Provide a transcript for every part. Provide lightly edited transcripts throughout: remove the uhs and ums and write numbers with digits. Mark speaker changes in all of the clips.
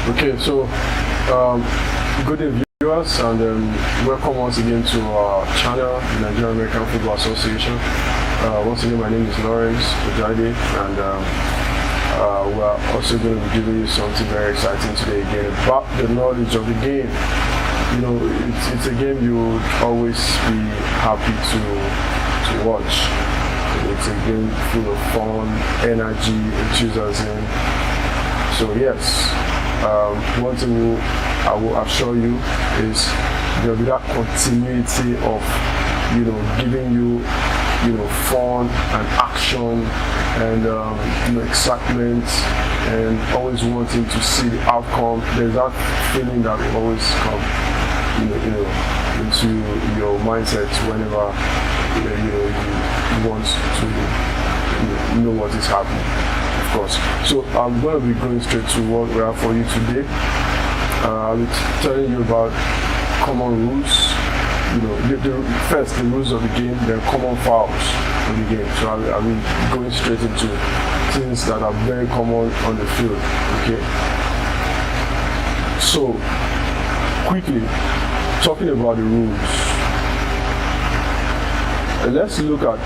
Speaker 1: Okay, so good day viewers, and welcome once again to our channel, the Nigerian American Football Association. Once again, my name is Lawrence Ojade, and we are also going to be giving you something very exciting today again about the knowledge of the game. You know, it's a game you would always be happy to watch. It's a game full of fun, energy, enthusiasm. So yes, one thing I will assure you is there will be that continuity of, giving you, fun and action and, excitement, and always wanting to see the outcome. There's that feeling that will always come, into your mindset whenever, you want to, know what is happening. Of course. So I'm going to be going straight to what we have for you today. I'll be telling you about common rules. First the rules of the game, then common fouls of the game. So I'll be going straight into things that are very common on the field. Okay. So quickly talking about the rules. Let's look at.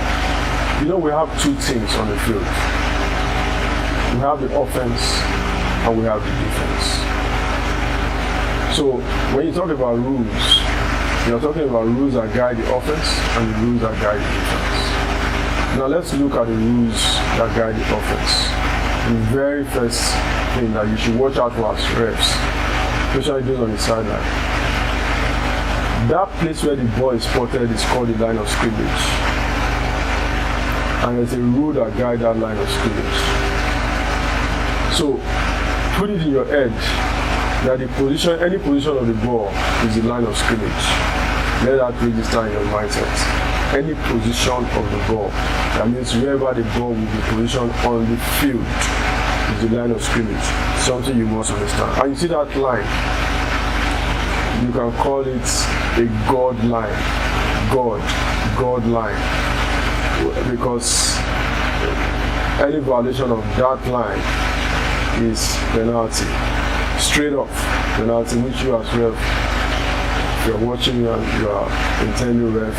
Speaker 1: We have two teams on the field. We have the offense and we have the defense. So when you talk about rules, you're talking about rules that guide the offense and the rules that guide the defense. Now let's look at the rules that guide the offense. The very first thing that you should watch out for as refs, especially those on the sideline. That place where the ball is spotted is called the line of scrimmage. And there's a rule that guides that line of scrimmage. So put it in your head that any position of the ball is the line of scrimmage. Let that register in your mindset. Any position of the ball, that means wherever the ball will be positioned on the field is the line of scrimmage. Something you must understand. And you see that line, you can call it a God line. God line. Because any violation of that line is penalty, straight off penalty, which you as ref, if you're watching and you are intending ref,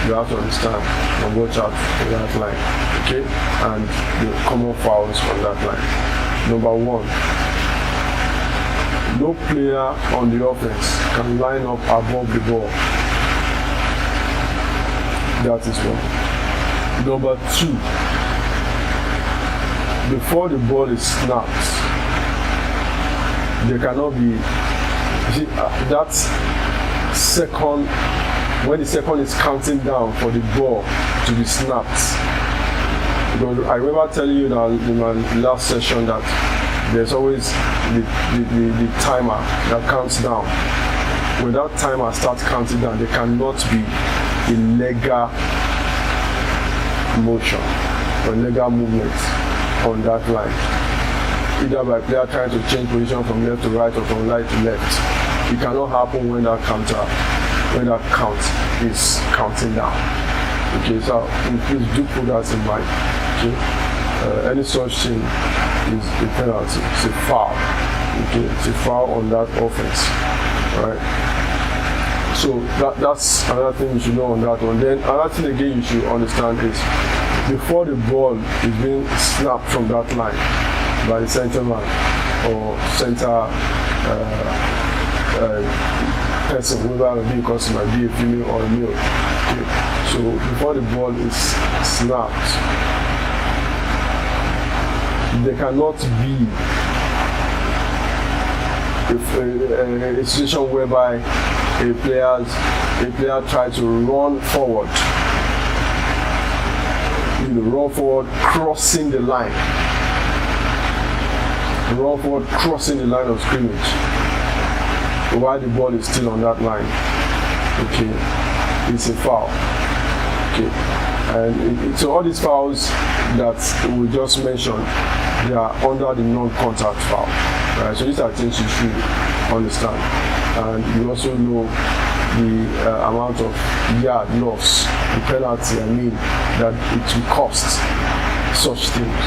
Speaker 1: you have to understand and watch out for that line, okay? And the common fouls on that line. Number one, no player on the offense can line up above the ball. That is one. Number two, before the ball is snapped, there cannot be, that second, when the second is counting down for the ball to be snapped. Because I remember telling you that in my last session that there's always the timer that counts down. When that timer starts counting down, there cannot be illegal motion or illegal movement on that line, either by player trying to change position from left to right or from right to left. It cannot happen when that count is counting down. Okay, so please do put that in mind. Okay, any such thing is a penalty. It's a foul. Okay, it's a foul on that offense. All right. So that's another thing you should know on that one. Then another thing again you should understand is before the ball is being snapped from that line by the center man or center person, whoever it may be, because it might be a female or a male. Okay. So before the ball is snapped, there cannot be a situation whereby a player tries to run forward, crossing the line, crossing the line of scrimmage while the ball is still on that line. Okay, it's a foul. Okay, and so all these fouls that we just mentioned, they are under the non-contact foul. Right? So these are things you should understand. And you also know the amount of yard loss, the penalty, that it will cost such things.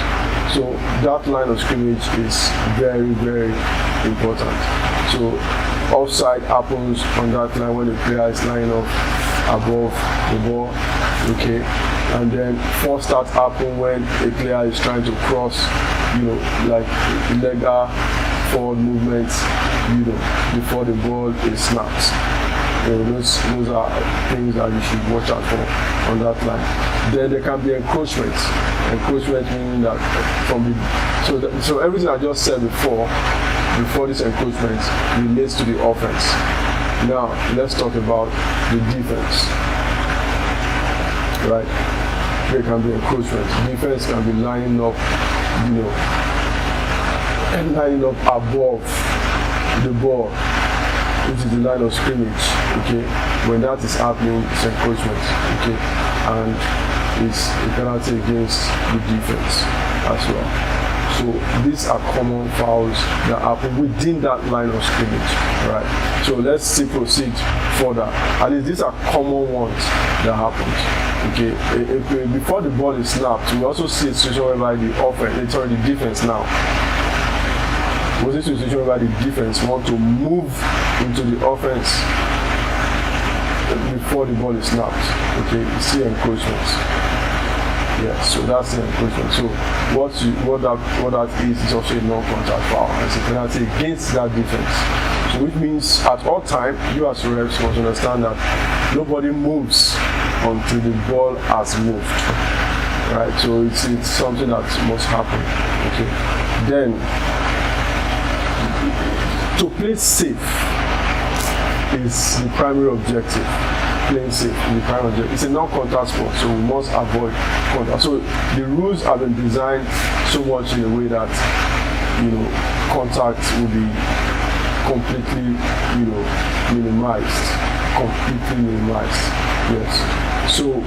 Speaker 1: So that line of scrimmage is very, very important. So offside happens on that line when the player is lying up above the ball, okay, and then false start happen when a player is trying to cross, like illegal forward movements, before the ball is snapped. Those are things that you should watch out for on that line. Then there can be encroachment. Encroachment meaning that so everything I just said before this encroachment relates to the offense. Now let's talk about the defense. Right? There can be encroachment. Defense can be lining up, and lining up above the ball, which is the line of scrimmage. Okay, when that is happening, it's encroachment. Okay, and it's a penalty against the defense as well. So these are common fouls that happen within that line of scrimmage, right? So let's still proceed further. At least these are common ones that happen. Okay, before the ball is snapped, we also see a situation whereby the defense now. We see a situation whereby the defense want to move into the offense before the ball is snapped. Okay, you see encroachment. Yes, so that's the encroachment. So what that is also a non-contact foul. It's a penalty against that defense. So which means at all time, you as refs must understand that nobody moves until the ball has moved. Right? So it's something that must happen. Okay. Then to play safe is the primary objective. Playing safe is the primary objective. It's a non-contact sport, so we must avoid contact. So the rules have been designed so much in a way that contact will be completely minimized. Yes. So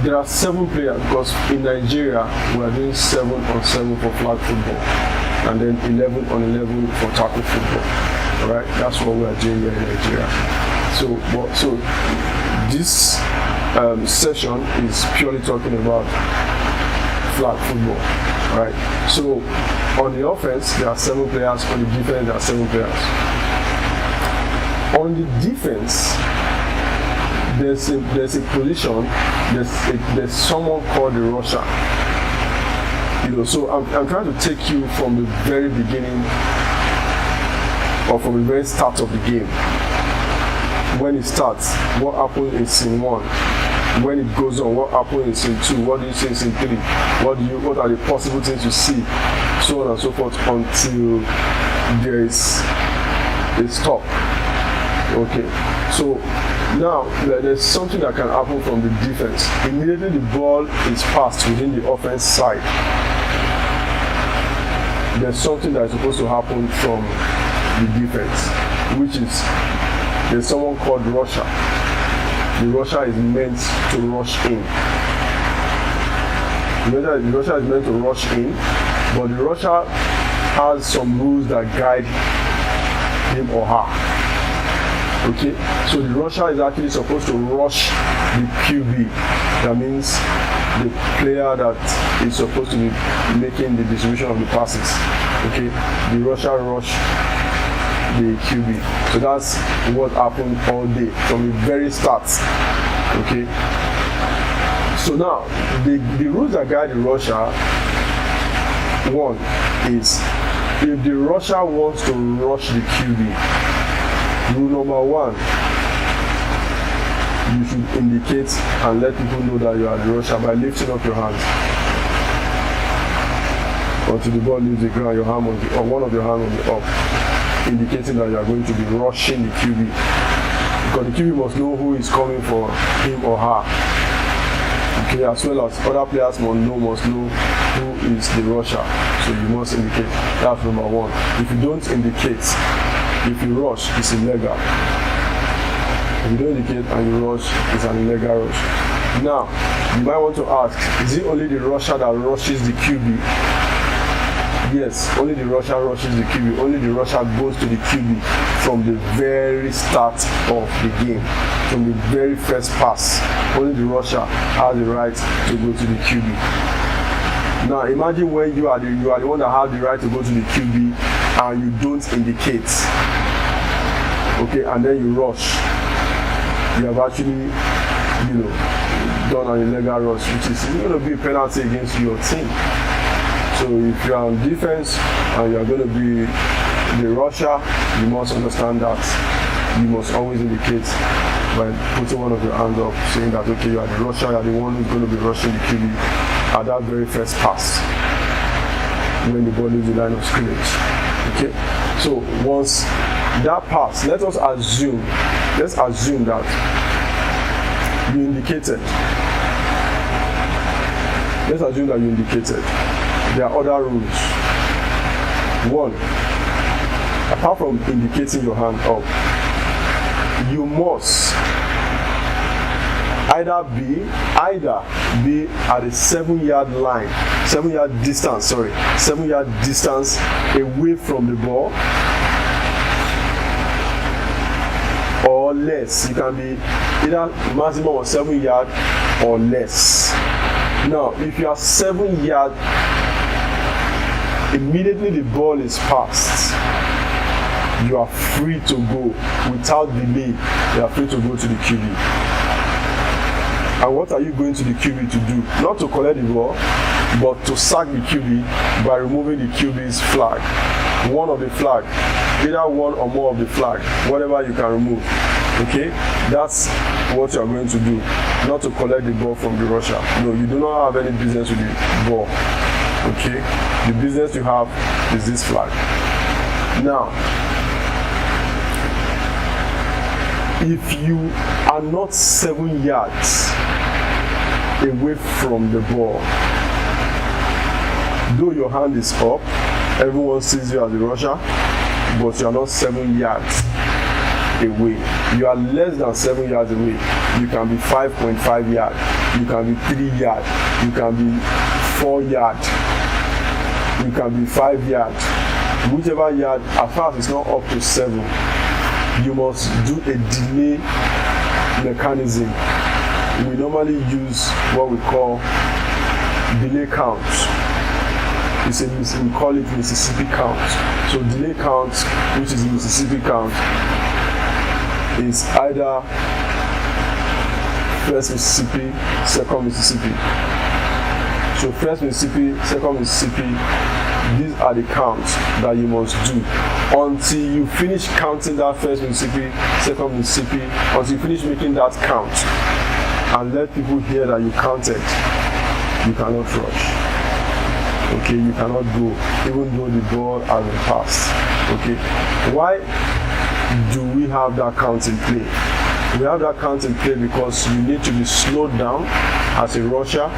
Speaker 1: there are 7 players because in Nigeria we are doing 7-on-7 for flag football, and then 11-on-11 for tackle football. Alright, that's what we are doing here in Nigeria. So this session is purely talking about flag football. Right. So on the offense there are 7 players. On the defense there are 7 players. On the defense, there's a position. There's someone called the rusher. So I'm trying to take you from the very beginning, or from the very start of the game. When it starts, what happens in scene 1? When it goes on, what happens in scene 2? What do you see in scene 3? What are the possible things you see? So on and so forth until there is a stop. Okay. So now there's something that can happen from the defense. Immediately the ball is passed within the offense side. There's something that is supposed to happen from the defense, which is there's someone called rusher. The rusher is meant to rush in. The rusher is meant to rush in, but the rusher has some rules that guide him or her. Okay, so the rusher is actually supposed to rush the QB. That means the player that is supposed to be making the distribution of the passes. Okay, the rusher rush the QB. So that's what happened all day from the very start. Okay, so now the rules that guide the rusher, one is if the rusher wants to rush the QB, rule number 1, you should indicate and let people know that you are the rusher by lifting up your hands until the ball leaves the ground, your hand or one of your hands will be up, indicating that you are going to be rushing the QB, because the QB must know who is coming for him or her. Okay, as well as other players must know who is the rusher, so you must indicate. That's number 1. If you don't indicate, if you rush, it's illegal. If you don't indicate and you rush, it's an illegal rush. Now, you might want to ask, is it only the rusher that rushes the QB? Yes, only the rusher rushes the QB. Only the rusher goes to the QB from the very start of the game, from the very first pass. Only the rusher has the right to go to the QB. Now imagine when you are the one that have the right to go to the QB and you don't indicate. Okay, and then you rush. You have actually, done an illegal rush, which is going to be a penalty against your team. So if you are on defense and you are going to be the rusher, you must understand that you must always indicate by putting one of your hands up, saying that okay, you are the rusher, you are the one who's going to be rushing the QB at that very first pass when the ball leaves the line of scrimmage. Okay, so once that pass, let's assume that you indicated. Let's assume that you indicated. There are other rules. One, apart from indicating your hand up, you must either be at a 7 yard line, 7 yard distance away from the ball, or less. You can be either maximum of 7 yards or less. Now, if you are 7 yards, immediately the ball is passed, you are free to go without delay. You are free to go to the QB. And what are you going to the QB to do? Not to collect the ball, but to sack the QB by removing the QB's flag. One of the flag, either one or more of the flag, whatever you can remove. Okay, that's what you are going to do. Not to collect the ball from the rusher. No, you do not have any business with the ball. Okay, the business you have is this flag. Now, if you are not 7 yards away from the ball, though your hand is up, everyone sees you as a rusher, but you are not 7 yards away. You are less than 7 yards away. You can be 5.5 yards, you can be 3 yards, you can be 4 yards, you can be 5 yards. Whichever yard, as far as it's not up to 7, you must do a delay mechanism. We normally use what we call delay count. We call it Mississippi count. So delay count, which is Mississippi count, is either first Mississippi, second Mississippi. So first Mississippi, second Mississippi, these are the counts that you must do until you finish counting that first Mississippi, second Mississippi, until you finish making that count and let people hear that you counted. You cannot rush. Okay, you cannot go even though the ball has been passed. Okay, why do we have that count in play? We have that count in play because you need to be slowed down as a rusher.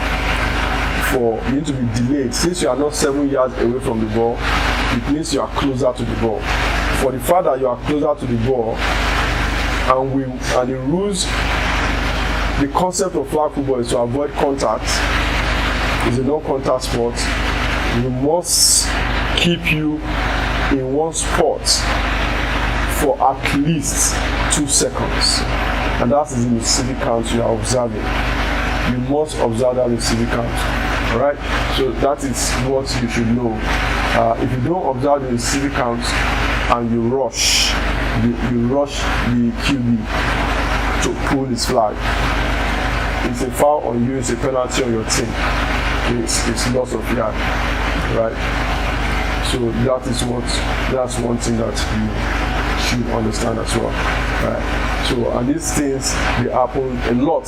Speaker 1: You need to be delayed. Since you are not 7 yards away from the ball, it means you are closer to the ball. For the fact that you are closer to the ball, and the rules, the concept of flag football is to avoid contact. It's a non-contact sport. We must keep you in one spot for at least 2 seconds, and that is the Mississippi count you are observing. You must observe that Mississippi count. Alright, so that is what you should know. If you don't observe the Mississippi count and you rush the QB to pull his flag, it's a foul on you, it's a penalty on your team. It's loss of yard, right? So that's one thing that you should understand as well, right? So, and these things, they happen a lot.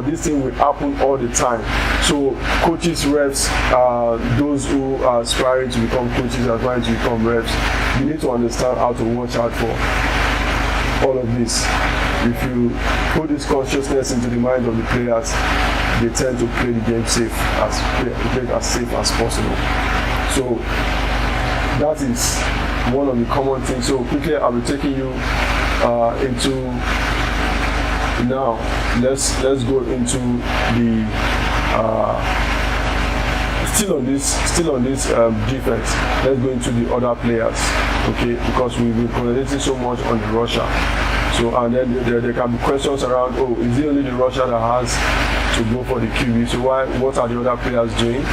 Speaker 1: These things will happen all the time. So coaches, refs, those who are aspiring to become coaches, aspiring to become refs, you need to understand how to watch out for all of this. If you put this consciousness into the mind of the players, they tend to play the game as safe as possible. So that is one of the common things. So quickly, I'll be taking you into now. Let's go into the still on this defense. Let's go into the other players, okay? Because we've been concentrating so much on the rusher. So, and then there can be questions around, is it only the rusher that has to go for the QB? So what are the other players doing?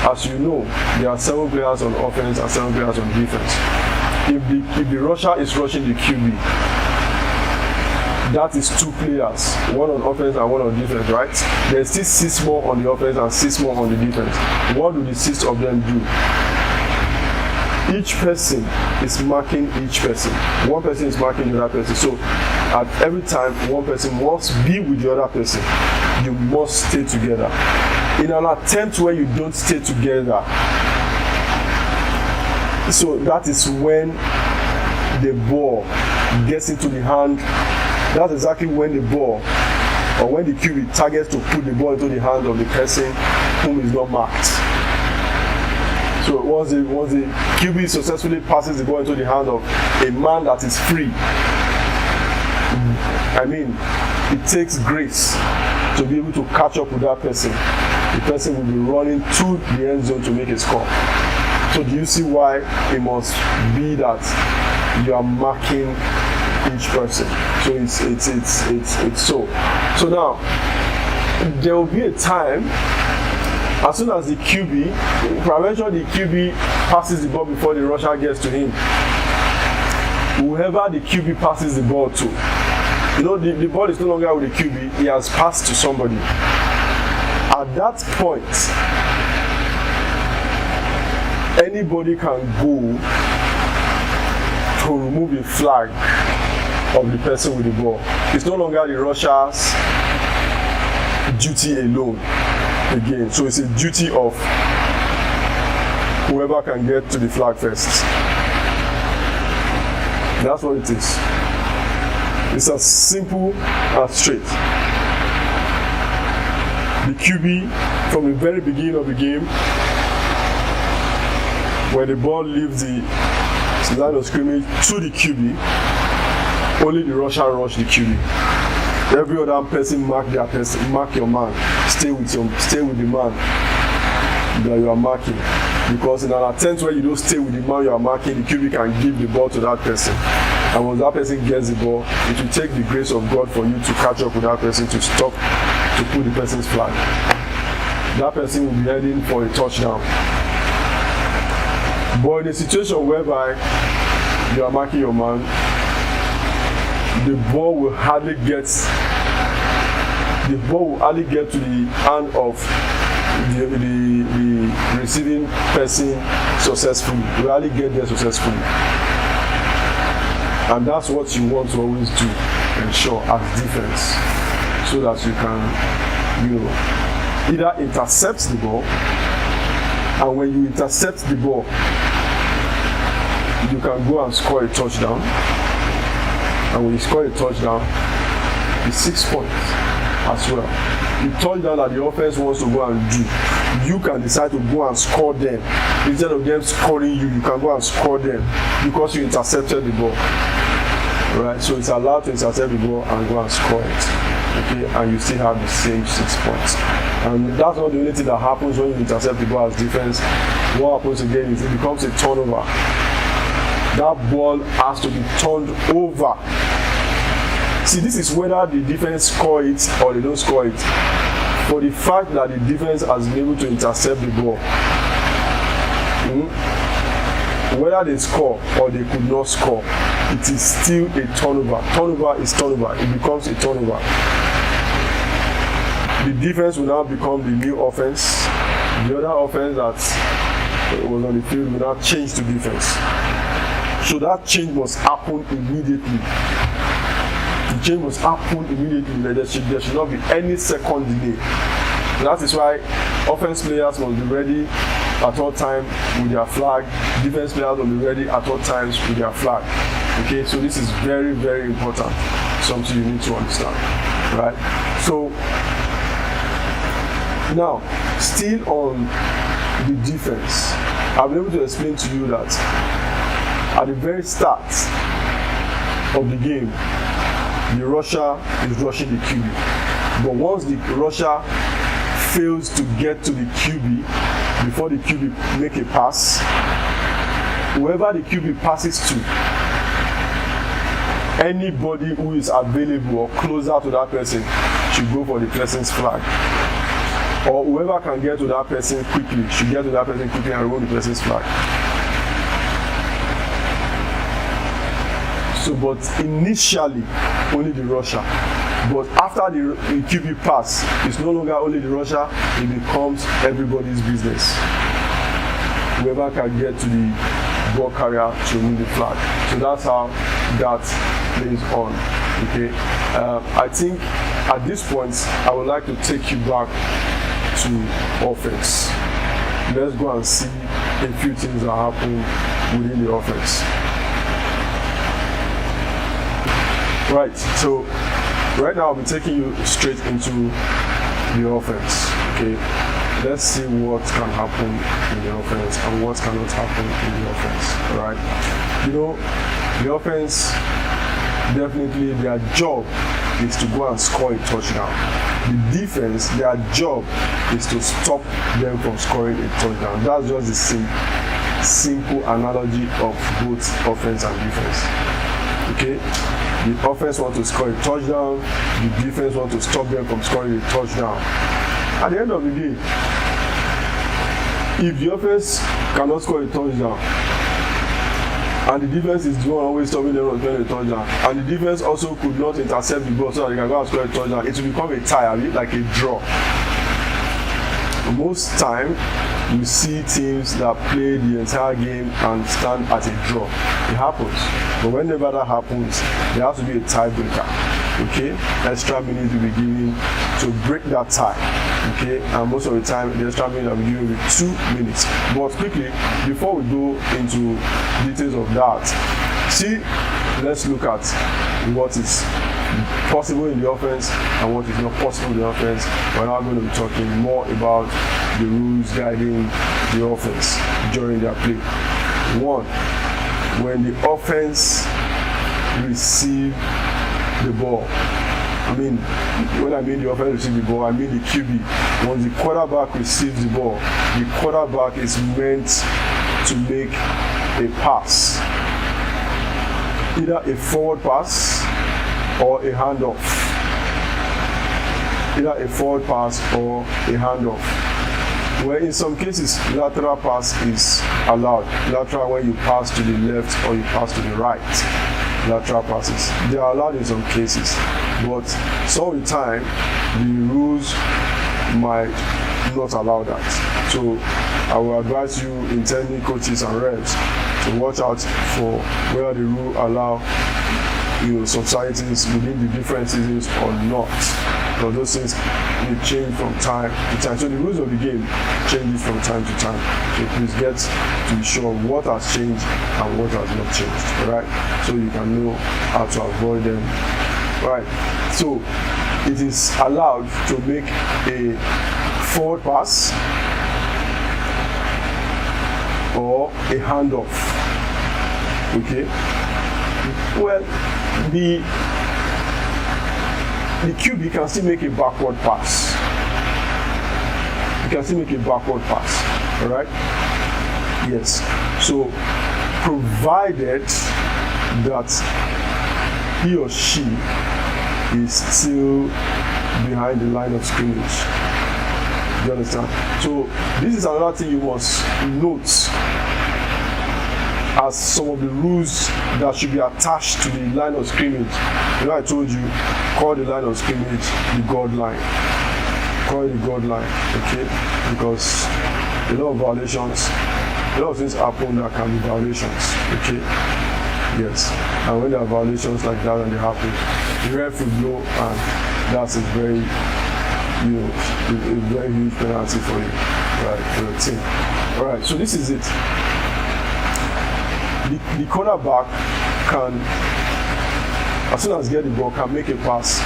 Speaker 1: as you know, there are 7 players on offense and 7 players on defense. If the rusher is rushing the QB, that is 2 players, 1 on offense and 1 on defense, right? There's still 6 more on the offense and 6 more on the defense. What do the 6 of them do? Each person is marking each person. One person is marking the other person. So at every time, one person must be with the other person. You must stay together. In an attempt where you don't stay together, so that is when the ball gets into the hand. That's exactly when the ball, or when the QB targets to put the ball into the hand of the person whom is not marked. So once the QB successfully passes the ball into the hand of a man that is free, I mean, it takes grace to be able to catch up with that person. The person will be running to the end zone to make a score. So do you see why it must be that you are marking each person? So it's so. So now there will be a time, as soon as the QB, prevention, the QB passes the ball before the rusher gets to him. Whoever the QB passes the ball to, you know, the ball is no longer with the QB, he has passed to somebody. At that point, anybody can go to remove the flag of the person with the ball. It's no longer the rusher's duty alone again. So it's a duty of whoever can get to the flag first. That's what it is. It's as simple as straight. The QB, from the very beginning of the game, when the ball leaves the line of scrimmage to the QB, only the rusher rush the QB. Every other person mark their person, mark your man. Stay with the man that you are marking. Because in an attempt where you don't stay with the man you are marking, the QB can give the ball to that person. And once that person gets the ball, it will take the grace of God for you to catch up with that person, to stop, to put the person's flag. That person will be heading for a touchdown. But in a situation whereby you are marking your man, the ball will hardly get to the hand of the receiving person successfully. You hardly get there successfully. And that's what you want to always do, ensure as defense, so that you can, either intercept the ball, and when you intercept the ball, you can go and score a touchdown. And when you score a touchdown, it's 6 points as well. The touchdown that the offense wants to go and do, you can decide to go and score them. Instead of them scoring you, you can go and score them because you intercepted the ball. Right? So it's allowed to intercept the ball and go and score it. Okay, and you still have the same 6 points. And that's not the only thing that happens when you intercept the ball as defense. What happens again is it becomes a turnover. That ball has to be turned over. See, this is whether the defense score it or they don't score it. For the fact that the defense has been able to intercept the ball, whether they score or they could not score, it is still a turnover. Turnover is turnover. It becomes a turnover. The defense will now become the new offense. The other offense that was on the field will now change to defense. So that change must happen immediately. The change must happen immediately. There should not be any second delay. That is why offense players must be ready at all times with their flag. Defense players will be ready at all times with their flag. Okay, so this is very, very important. Something you need to understand. Right? So now, still on the defense, I'll be able to explain to you that at the very start of the game, the rusher is rushing the QB. But once the rusher fails to get to the QB before the QB make a pass, whoever the QB passes to, anybody who is available or closer to that person should go for the person's flag. or whoever can get to that person quickly should get to that person quickly and remove the person's flag. So, but initially only the rusher. But after the QB pass, it's no longer only the rusher, it becomes everybody's business. Whoever can get to the ball carrier to remove the flag. So that's how that plays on. Okay. I think at this point, I would like to take you back to offense. Let's go and see a few things that happen within the offense. Right. So right now, I'll be taking you straight into the offense. Okay. Let's see what can happen in the offense and what cannot happen in the offense. All right. You know, the offense, definitely their job is to go and score a touchdown. The defense, their job is to stop them from scoring a touchdown. That's just the simple analogy of both offense and defense. Okay? The offense wants to score a touchdown, the defense wants to stop them from scoring a touchdown. At the end of the day, if the offense cannot score a touchdown, and the defense is the one always stopping them from scoring a touchdown, and the defense also could not intercept the ball so that they can go and score a touchdown, it will become a tie, like a draw. Most time, you see teams that play the entire game and stand at a draw. It happens. But whenever that happens, there has to be a tiebreaker. Okay? Extra minutes will be given to break that tie. Okay? And most of the time, the extra minutes will be given with 2 minutes. But quickly, before we go into details of that, let's look at what is possible in the offense and what is not possible in the offense. We're now going to be talking more about the rules guiding the offense during their play. 1, when the offense receive the ball. When I mean the offense receive the ball, I mean the QB. Once the quarterback receives the ball, the quarterback is meant to make a pass. Either a forward pass or a handoff. Either a forward pass or a handoff. Where in some cases, lateral pass is allowed. Lateral when you pass to the left or you pass to the right. Lateral passes. They are allowed in some cases. But some of the time, the rules might not allow that. So I will advise you, intending coaches and refs, to watch out for whether the rule allow subsidies within the different seasons or not. Because those things may change from time to time. So the rules of the game changes from time to time. So please get to be sure what has changed and what has not changed. Alright? So you can know how to avoid them. Alright. So it is allowed to make a forward pass or a handoff. Okay? Well, the QB can still make a backward pass. He can still make a backward pass. Alright? Yes. So provided that he or she is still behind the line of scrimmage. You understand? So this is another thing you must note as some of the rules that should be attached to the line of scrimmage. I told you, call the line of scrimmage the God line. Call it the God line, okay? Because a lot of violations, a lot of things happen that can be violations, okay? Yes. And when there are violations like that and they happen, the ref will blow, and that's a very, a very huge penalty for you, right, for the team. Alright, so this is it. The cornerback can, as soon as get the ball, can make a pass,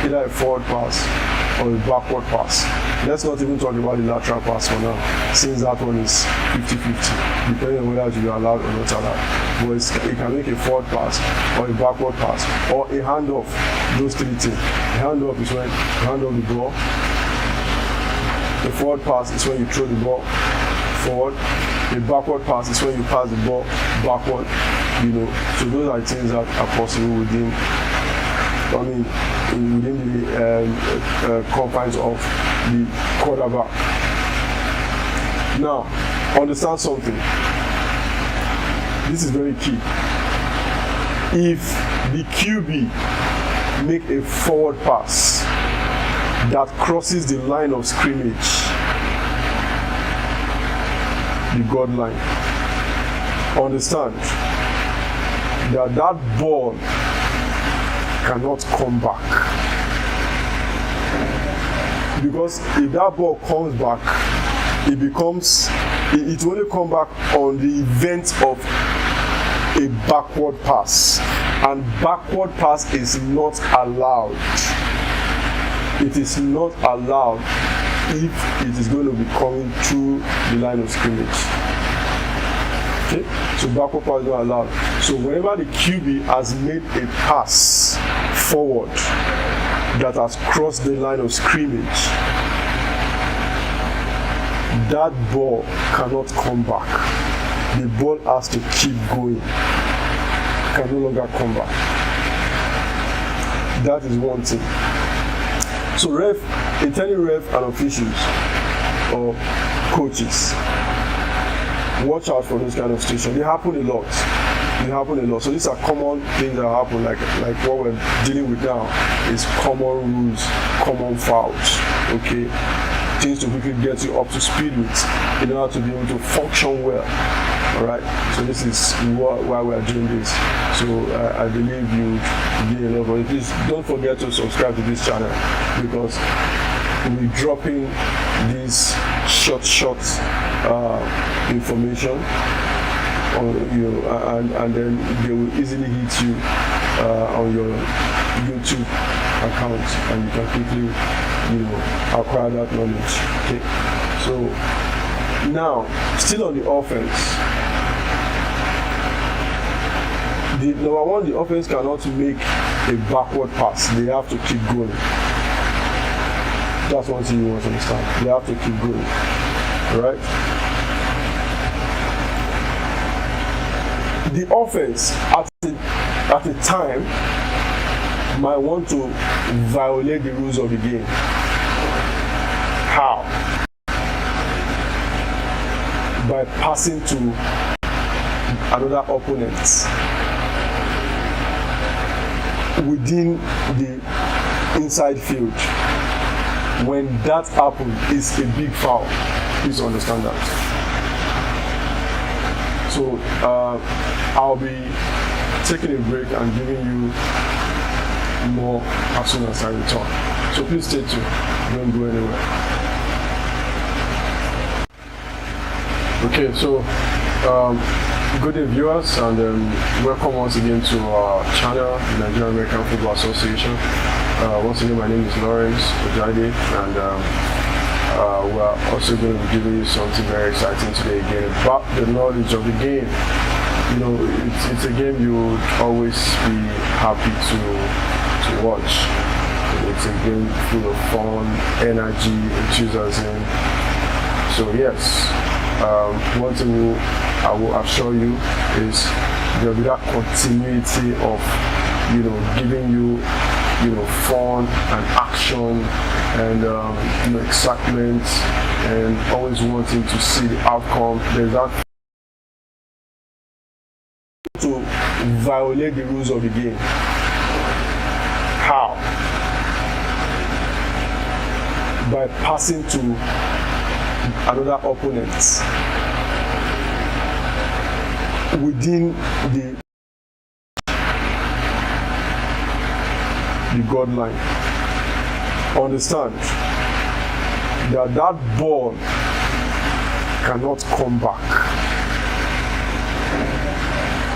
Speaker 1: either a forward pass or a backward pass. Let's not even talk about the lateral pass for now, since that one is 50-50, depending on whether you are allowed or not allowed. But it can make a forward pass or a backward pass or a handoff. Those 3 things. The handoff is when you hand off the ball. The forward pass is when you throw the ball forward. The backward pass is when you pass the ball backward. So those are things that are possible within the confines of the quarterback. Now, understand something. This is very key. If the QB make a forward pass that crosses the line of scrimmage, the goal line, understand that that ball cannot come back. Because if that ball comes back, it only come back on the event of a backward pass, and backward pass is not allowed. It is not allowed if it is going to be coming through the line of scrimmage. Okay, so backward pass is not allowed. So whenever the QB has made a pass forward that has crossed the line of scrimmage, that ball cannot come back. The ball has to keep going. Can no longer come back. That is one thing. So telling ref and officials or coaches, watch out for those kind of situations. They happen a lot. So these are common things that happen, like what we're dealing with now is common rules, common fouls. Okay, things to quickly get you up to speed with in order to be able to function well. Alright, so this is why we are doing this. So I believe you gain a lot of it. Please don't forget to subscribe to this channel, because we'll be dropping this short information on you, and then they will easily hit you on your YouTube account, and you can quickly acquire that knowledge. Okay, so now still on the offense. Number one, the offense cannot make a backward pass. They have to keep going. That's one thing you want to understand. They have to keep going. Alright? The offense at the time might want to violate the rules of the game. How? By passing to another opponent within the inside field. When that happens, it's a big foul. Please understand that. So I'll be taking a break and giving you more as soon as I return. So please stay tuned. Don't go anywhere. Okay, so good day viewers, and welcome once again to our channel, the Nigerian American Football Association. Once again, my name is Lawrence Ojade, and we're also going to be giving you something very exciting today again about the knowledge of the game. It's a game you would always be happy to watch. It's a game full of fun, energy, enthusiasm. So yes, one thing I will assure you is there will be that continuity of giving you fun and action and excitement, and always wanting to see the outcome. There's that to violate the rules of the game. How? By passing to another opponent within the goal line. Understand that ball cannot come back.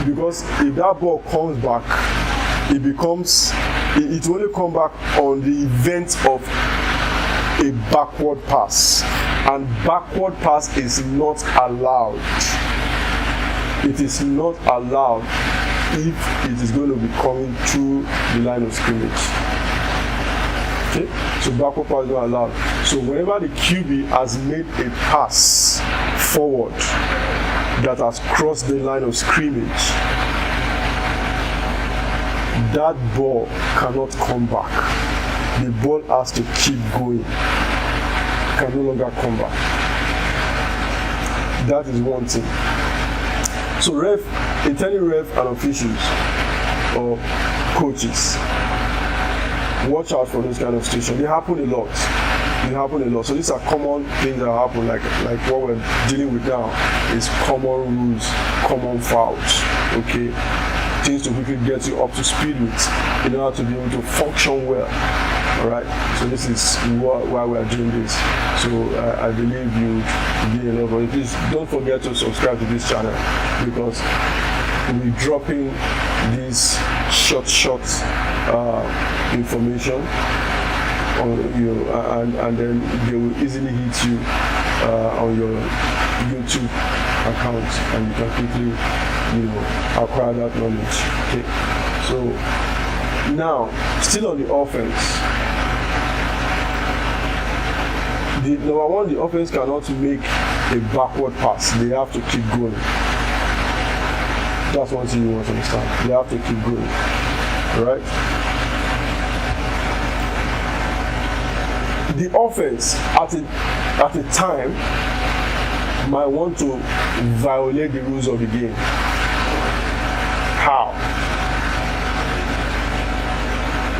Speaker 1: Because if that ball comes back, it only come back on the event of a backward pass, and backward pass is not allowed. It is not allowed if it is going to be coming through the line of scrimmage. Okay, so backward pass is not allowed. So whenever the QB has made a pass forward that has crossed the line of scrimmage, that ball cannot come back. The ball has to keep going. can no longer come back. That is one thing. So telling ref and officials or coaches, watch out for those kind of situations. They happen a lot. So these are common things that happen, like what we're dealing with now is common rules, common fouls, okay? Things to quickly get you up to speed with in order to be able to function well. Alright, so this is why we are doing this. So I believe you gain a lot of it. Please don't forget to subscribe to this channel, because we're dropping this short information on you, and then they will easily hit you on your YouTube account, and you can quickly acquire that knowledge. Okay, so now still on the offense. Number one, the offense cannot make a backward pass. They have to keep going. That's one thing you want to understand. They have to keep going. Alright? The offense at a time might want to violate the rules of the game. How?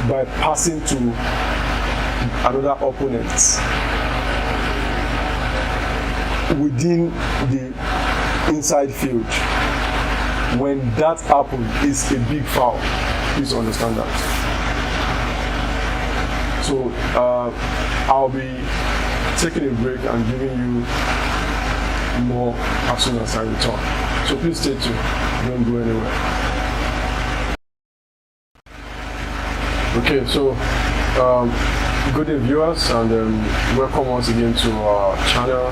Speaker 1: By passing to another opponent within the inside field. When that happens, it's a big foul. Please understand that. So I'll be taking a break and giving you more as soon as I return. So please stay tuned. Don't go anywhere. Okay, so good day viewers, and welcome once again to our channel.